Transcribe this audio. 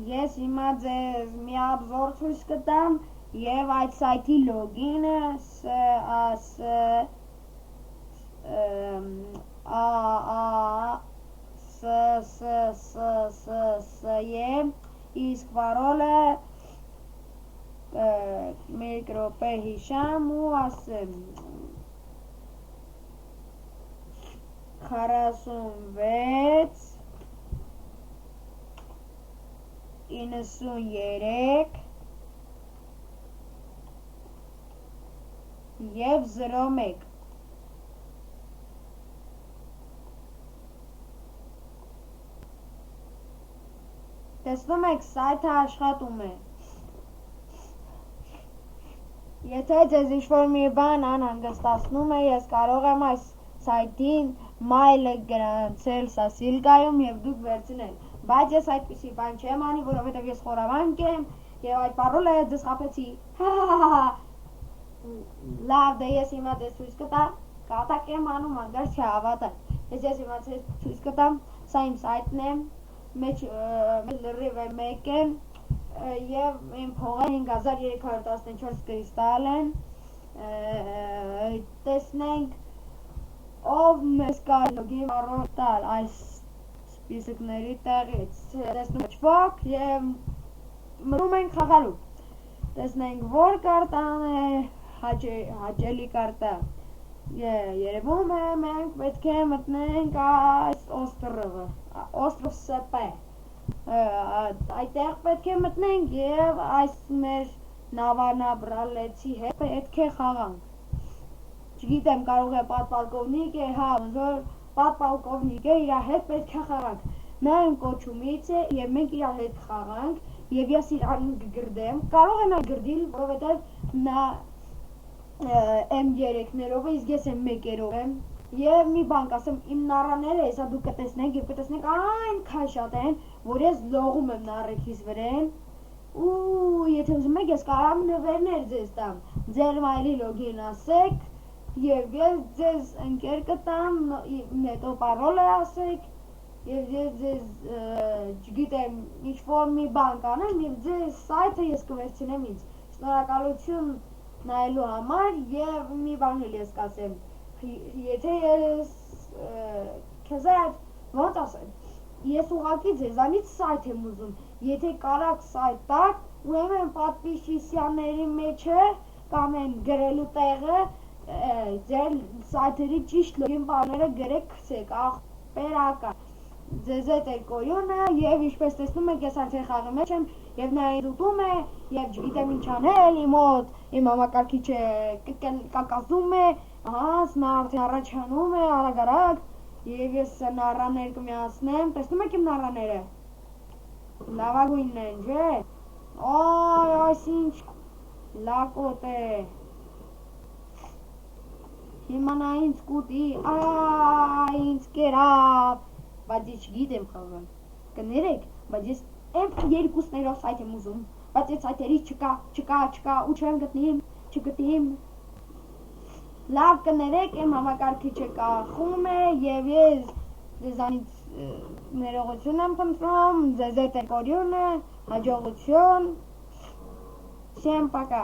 Ես հիմա ձեզ մի обзор ցույց կտամ եւ այդ սայթի լոգինը իսկ parole մեկ րոպե հիշամ ու ասեմ 46 93 եւ 01 Տեսնում եք, սայթը աշխատում է։ Եթե ձեզ ինչ-որ մի բան անհանգստացնում է, ես կարող եմ այս սայթին մայլը գրանցել սասիլկայում եւ դուք վերցնել։ Բայց ես այդպիսի բան չեմ անի, որովհետեւ ես խորամանկ եմ եւ այդ parole ձեզ խաբեցի։ Լավ, դե ես հիմա ձեզ ցույց կտամ, կատակ եմ անում, անգամ չհավատաք։ Ես հիմա ձեզ ցույց կտամ, սա իմ սայթն է, մեջ լրիվ է մեկ է եւ իմ փողը 5314 կրիստալ են։ Տեսնենք ով մեզ կարող լոգին առոտալ այս սպիսկների տեղից։ Տեսնում եք ոք եւ մնում ենք խաղալու։ Տեսնենք որ կարտան է հաճելի կարտա։ Երևում է մենք պետք է մտնենք այս օստրովը, օստրով SP։ Այդտեղ պետք է մտնենք եւ այս մեր նավանաբրալեցի հետ պետք է խաղանք։ Չգիտեմ, կարող է պատպալկովնիկ է, հա, ոնց որ պատպալկովնիկ է, իր հետ պետք է խաղանք։ Նա իմ կոչումից է եւ մենք իր հետ խաղանք եւ ես իրան կգրդեմ։ Կարող է նա գրդիլ, որովհետեւ նա M3-ներով է, իսկ ես M1-երով եմ։ Եվ մի բան կասեմ, իմ նառաները հեսա դուք կտեսնենք եւ կտեսնենք այնքան շատ են, որ ես լողում եմ նառեքիս վրան։ Ու եթե ուզում եք, ես կարող եմ նվերներ ձեզ տամ։ Ձեր մայլի լոգին ասեք եւ ես ձեզ ընկեր կտամ, հետո parole ասեք եւ ես ձեզ չգիտեմ, ինչ-որ մի բան կանեմ եւ ձեզ սայթը ես կվերցնեմ ինձ։ Շնորհակալություն նայելու համար եւ մի բան էլ ես կասեմ։ Եթե ես քեզ ոնց ասեմ, ես ուղղակի ձեզանից սայթ եմ ուզում, եթե կարաք սայթ տակ, ուրեմն պատվիսյանների մեջ է կամ են գրելու տեղը, ձեր սայթերի ճիշտ լոգին բաները գրեք քսեք, ախպերական, ձեզ հետ է կոյունը եւ ինչպես տեսնում եք, ես արդեն խաղի մեջ եմ եւ նա ինձ ուտում է եւ չգիտեմ ինչ անել, իմ մոտ իմ համակարգիչը կակազում է, նա արդեն առաջանում է արագ եւ ես նառաներ կմիացնեմ, տեսնում եք իմ նառաները, լավագույնն են, չէ, այ այսինչ լակոտ է, հիմա նա ինձ կուտի, ինձ կերավ, բայց ես չգիտեմ խաղալ, կներեք, բայց ես M2-ներով սայթ եմ ուզում, բայց ես սայթերից չկա, ու չեմ չգտնիմ, լավ կներեք, իմ համակարգիչը կախում է եւ ես ձեզանից ներողություն եմ խնդրում, ձեզ հետ է կորյունը, հաջողություն, всем пока